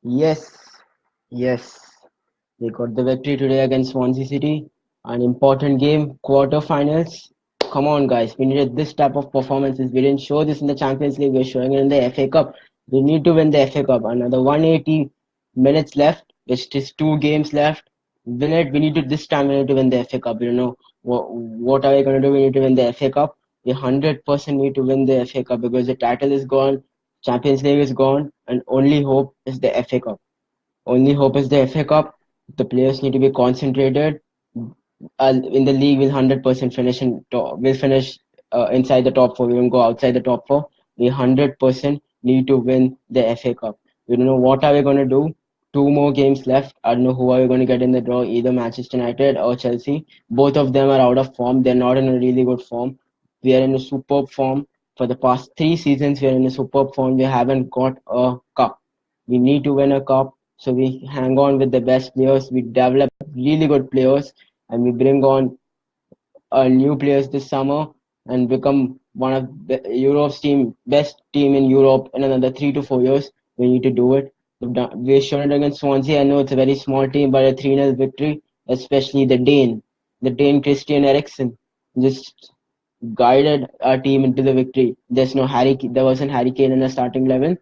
Yes, yes. They got the victory today against Swansea City. An important game, quarterfinals. Come on, guys. We needed this type of performances. We didn't show this in the Champions League. We're showing it in the FA Cup. We need to win the FA Cup. Another 180 minutes left, which is two games left. Win it. We need to this time. We need to win the FA Cup. You know what are we going to do? We need to win the FA Cup. We 100% need to win the FA Cup because the title is gone, Champions League is gone, and only hope is the FA Cup. Only hope is the FA Cup. The players need to be concentrated. In the league, we'll 100% finish in top. We'll finish inside the top four. We won't go outside the top four. We 100% need to win the FA Cup. We don't know what are we going to do. Two more games left. I don't know who are we going to get in the draw. Either Manchester United or Chelsea. Both of them are out of form. They're not in a really good form. We are in a superb form. For the past 3 seasons, we are in a superb form. We haven't got a cup. We need to win a cup. So we hang on with the best players. We develop really good players, and we bring on new players this summer and become one of Europe's best team in Europe in another 3 to 4 years. We need to do it. We've shown it against Swansea. I know it's a very small team, but a 3-0 victory, especially the Dane Christian Eriksen, just guided our team into the victory. There wasn't Harry Kane in the starting 11,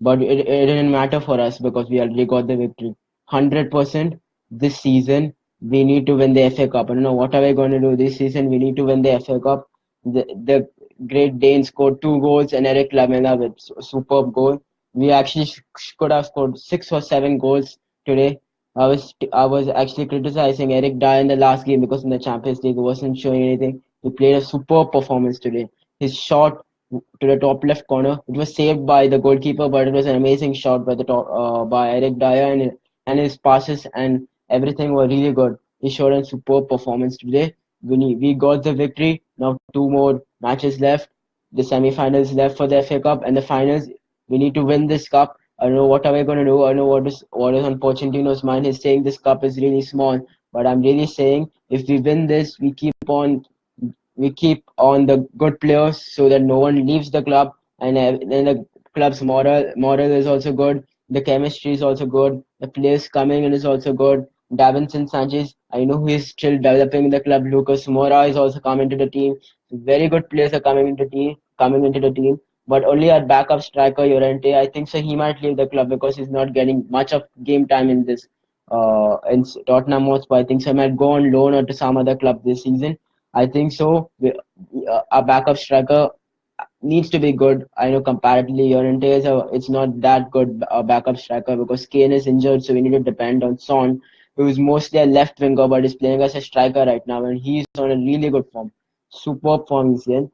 but it didn't matter for us because we already got the victory. 100% this season, we need to win the FA Cup. I don't know what are we going to do this season. We need to win the FA Cup. The Great Dane scored 2 goals and Eric Lamela with superb goal. We actually could have scored 6 or 7 goals today. I was actually criticizing Eric Dyer in the last game because in the Champions League he wasn't showing anything. He played a superb performance today. His shot to the top left corner. It was saved by the goalkeeper, but it was an amazing shot by the top by Eric Dyer, and his passes and everything were really good. He showed a superb performance today. We got the victory. Now two more matches left. The semi-finals left for the FA Cup and the finals. We need to win this cup. I don't know what are we going to do. I know what is on Pochettino's mind. He's saying this cup is really small, but I'm really saying if we win this, we keep on the good players so that no one leaves the club, and then the club's moral is also good. The chemistry is also good. The players coming in is also good. Davinson Sanchez, I know he is still developing in the club. Lucas Moura is also coming to the team. Very good players are coming into the team. But only our backup striker Llorente, I think so he might leave the club because he's not getting much of game time in this in Tottenham Hotspur. I think so he might go on loan or to some other club this season. I think so. Our backup striker needs to be good. I know comparatively, Llorente it's not that good backup striker because Kane is injured, so we need to depend on Son, who is mostly a left winger but is playing as a striker right now, and he's on a really good form, superb form he's in.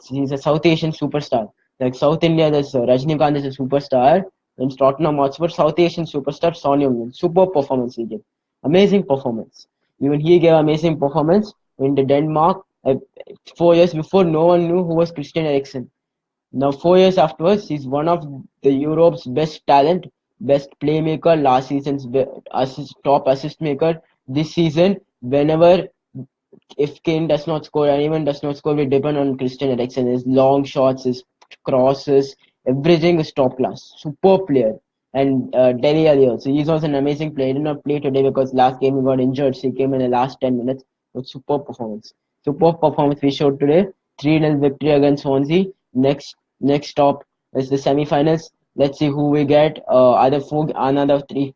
He's a South Asian superstar. Like South India, there's Rajnikant is a superstar. In Tottenham Hotspur, South Asian superstar Son Heung-min. Superb performance he gave. Amazing performance. Even he gave amazing performance in the Denmark. 4 years before, no one knew who was Christian Eriksen. Now, 4 years afterwards, he's one of the Europe's best talent, best playmaker. Last season's top assist maker. This season, whenever if Kane does not score, anyone does not score, we depend on Christian Eriksen. His long shots, his crosses, everything is top class. Superb player. And Dele Alli also. He's also an amazing player. He did not play today because last game he got injured. So he came in the last 10 minutes with superb performance. Superb performance we showed today. 3-0 victory against Swansea. Next stop is the semi-finals. Let's see who we get. Another three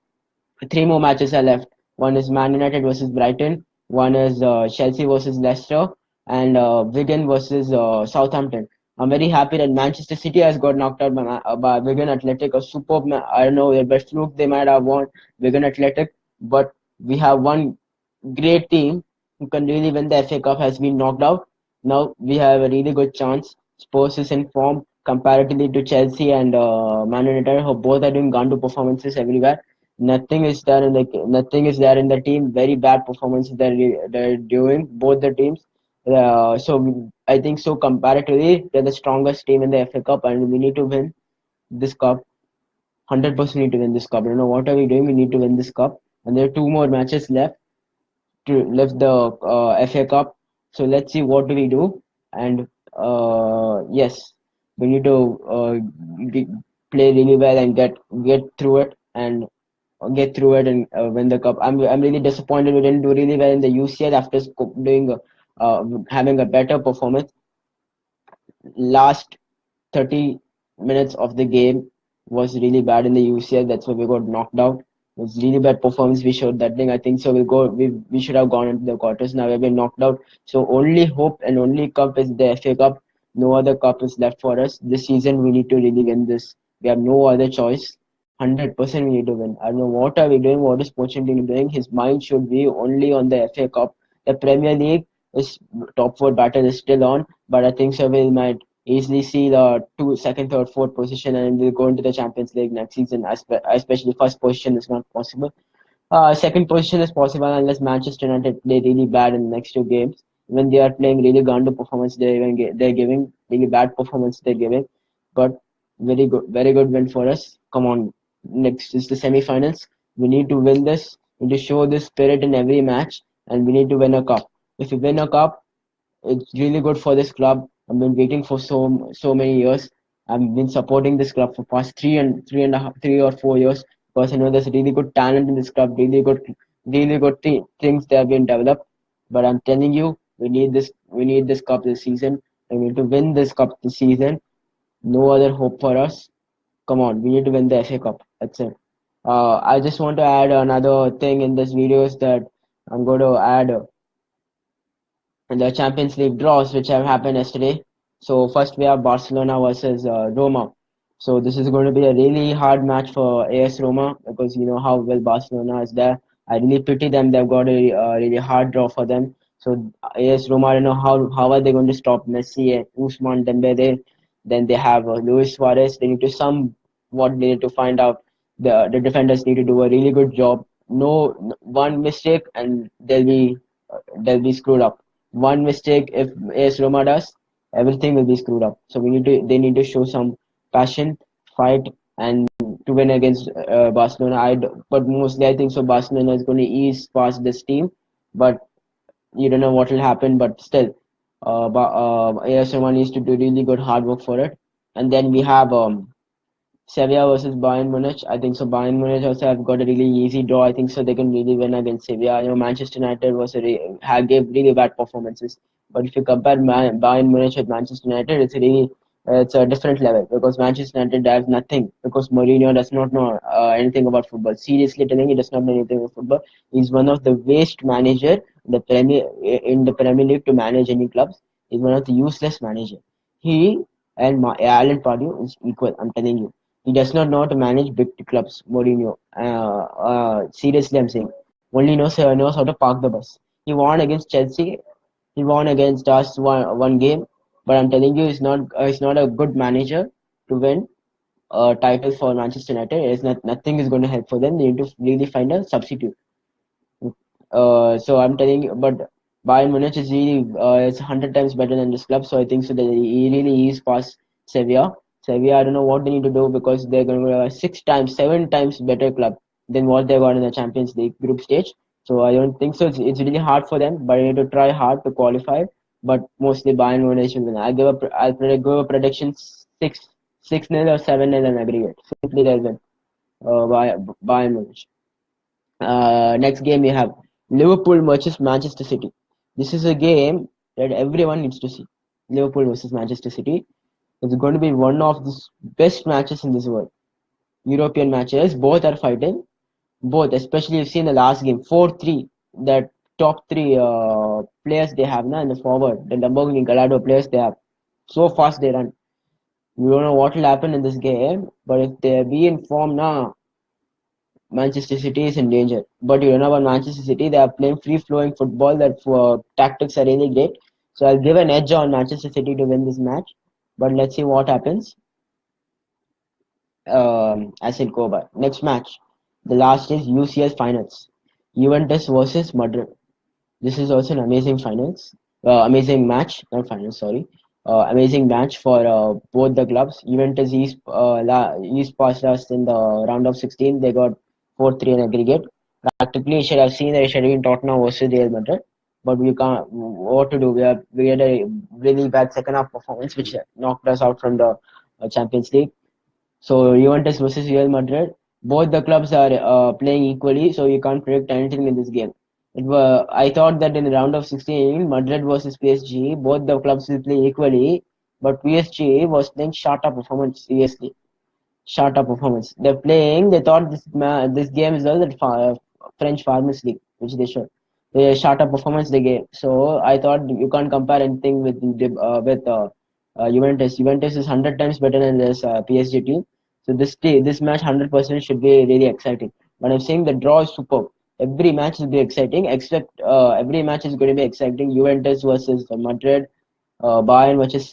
more matches are left. One is Man United versus Brighton. One is Chelsea versus Leicester, and Wigan versus Southampton. I'm very happy that Manchester City has got knocked out by Wigan Athletic. A superb, I don't know, by fluke they might have won Wigan Athletic, but we have one great team who can really win the FA Cup has been knocked out. Now we have a really good chance. Spurs is in form comparatively to Chelsea and Man United, who both are doing gun performances everywhere. Nothing is there in the team. Very bad performances they're doing both the teams. I think so comparatively they're the strongest team in the FA Cup, and we need to win this cup. 100% need to win this cup. I don't know what are we doing. We need to win this cup, and there are two more matches left to lift the FA Cup. So let's see what do we do. And yes, we need to play really well and get through it. and get through it and win the cup. I'm really disappointed we didn't do really well in the UCL after doing having a better performance. Last 30 minutes of the game was really bad in the UCL. That's why we got knocked out. It was really bad performance. We showed that thing. I think so. We should have gone into the quarters. Now we've been knocked out. So only hope and only cup is the FA Cup. No other cup is left for us. This season we need to really win this. We have no other choice. 100% we need to win. I don't know what are we doing. What is Pochettino doing? His mind should be only on the FA Cup. The Premier League is top four battle is still on, but I think so we might easily see the second, third, fourth position, and we'll go into the Champions League next season. Especially first position is not possible. Second position is possible unless Manchester United play really bad in the next two games. When they are playing really gandu performance, they're giving really bad performance. They're giving, but very good win for us. Come on, next is the semi-finals. We need to win this. We need to show this spirit in every match, and we need to win a cup. If we win a cup, it's really good for this club. I've been waiting for so many years. I've been supporting this club for past three or 4 years because I know there's really good talent in this club, really good things that have been developed. But I'm telling you, we need this cup this season. We need to win this cup this season. No other hope for us. Come on, we need to win the FA Cup. That's it. I just want to add another thing in this video is that I'm going to add the Champions League draws which have happened yesterday. So first we have Barcelona versus Roma. So this is going to be a really hard match for AS Roma because you know how well Barcelona is there. I really pity them. They've got a really hard draw for them. So AS Roma, I don't know how are they going to stop Messi and Usman Dembele. Then they have Luis Suarez. They need to what they need to find out. The defenders need to do a really good job. No one mistake and they'll be screwed up. One mistake if AS Roma does, everything will be screwed up. So they need to show some passion, fight, and to win against Barcelona. But mostly I think so. Barcelona is going to ease past this team, but you don't know what will happen. But still, AS Roma needs to do really good hard work for it. And then we have Sevilla versus Bayern Munich. I think so. Bayern Munich also have got a really easy draw. I think so. They can really win against Sevilla. You know, Manchester United gave really bad performances. But if you compare Bayern Munich with Manchester United, it's a different level because Manchester United has nothing because Mourinho does not know anything about football. Seriously telling, he does not know anything about football. He's one of the waste manager in the Premier League to manage any clubs. He's one of the useless manager. He and Alan Pardew is equal. I'm telling you. He does not know how to manage big clubs, Mourinho. Seriously, I'm saying. Only knows how to park the bus. He won against Chelsea. He won against us one game. But I'm telling you, he's not a good manager to win a title for Manchester United. Nothing is going to help for them. They need to really find a substitute. So I'm telling you, but Bayern Munich is really it's 100 times better than this club. So I think so that he really is past Sevilla. Sevilla, I don't know what they need to do because they're going to be a 6 times, 7 times better club than what they got in the Champions League group stage. So I don't think so. It's really hard for them, but you need to try hard to qualify. But mostly Bayern Munich will win. Give a prediction 6-0 or 7-0 in aggregate. Simply they'll win. Bayern Munich. Next game we have Liverpool versus Manchester City. This is a game that everyone needs to see. Liverpool versus Manchester City. It's going to be one of the best matches in this world. European matches, both are fighting. Both, especially you've seen the last game, 4-3. That top three players they have now in the forward, the Lamborghini Gallardo players they have. So fast they run. We don't know what will happen in this game, but if they be in form now, Manchester City is in danger. But you know about Manchester City, they are playing free flowing football that for tactics are really great. So I'll give an edge on Manchester City to win this match. But let's see what happens as it go by. Next match. The last is UCL finals. Juventus versus Madrid. This is also an amazing finals. Amazing match, not finals, sorry. Amazing match for both the clubs. Juventus East passed us in the round of 16. They got 4-3 in aggregate. Practically, you should have seen that it should have been Tottenham versus Real Madrid. But we can't. What to do? We had a really bad second half performance, which knocked us out from the Champions League. So Juventus versus Real Madrid. Both the clubs are playing equally, so you can't predict anything in this game. I thought that in the round of 16, Madrid versus PSG, both the clubs will play equally, but PSG was playing shorter performance. Seriously, shorter performance. They're playing. They thought this game is all the French Farmers League, which they should. They shorter performance they gave. So I thought you can't compare anything with Juventus. Juventus is 100 times better than this PSG team. So this match 100% should be really exciting. But I'm saying the draw is superb. Every match will be exciting, except every match is going to be exciting. Juventus versus Madrid, Bayern versus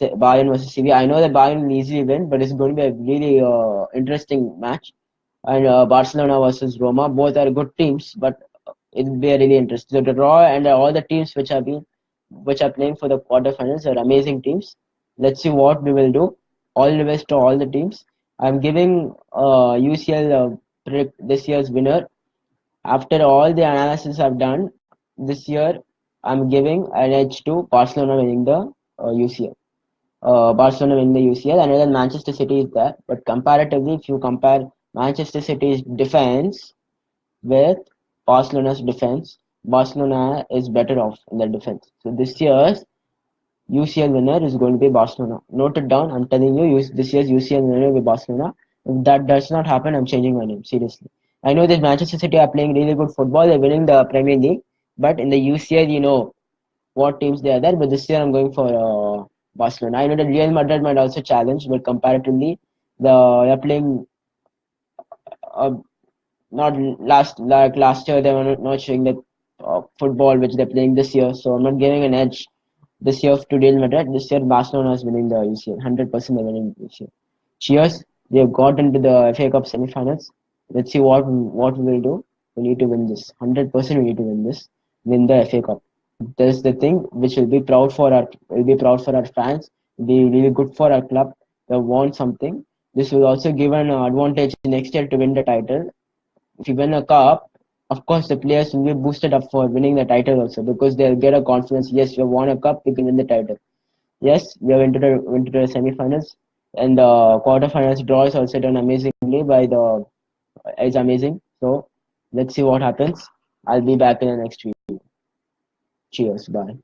Sevilla. I know that Bayern will easily win, but it's going to be a really interesting match. And Barcelona versus Roma, both are good teams, but it'll be a really interesting. So the draw and all the teams which are playing for the quarterfinals are amazing teams. Let's see what we will do. All the best to all the teams. I'm giving UCL predict this year's winner. After all the analysis I've done this year, I'm giving an edge to Barcelona winning the UCL. Barcelona winning the UCL. I know that Manchester City is there, but comparatively, if you compare Manchester City's defense with Barcelona's defense, Barcelona is better off in their defense. So this year's UCL winner is going to be Barcelona. Note it down. I'm telling you, this year's UCL winner will be Barcelona. If that does not happen, I'm changing my name. Seriously. I know that Manchester City are playing really good football. They're winning the Premier League. But in the UCL, you know what teams they are there. But this year, I'm going for Barcelona. I know that Real Madrid might also challenge, but comparatively, they're playing uh, not last year. They were not showing the football which they're playing this year. So I'm not giving an edge this year to Real Madrid. This year, Barcelona is winning the UCL. 100% they're winning the UCL. Cheers. We have got into the FA Cup semi-finals. Let's see what we will do. We need to win this. 100% we need to win this. Win the FA Cup. That's the thing which will be proud for our fans. Be really good for our club. They want something. This will also give an advantage next year to win the title. If you win a cup, of course the players will be boosted up for winning the title also because they'll get a confidence. Yes, we have won a cup, we can win the title. Yes, we have entered the semi-finals and the quarter-finals draw is also done amazingly by the. It's amazing. So let's see what happens. I'll be back in the next week. Cheers. Bye.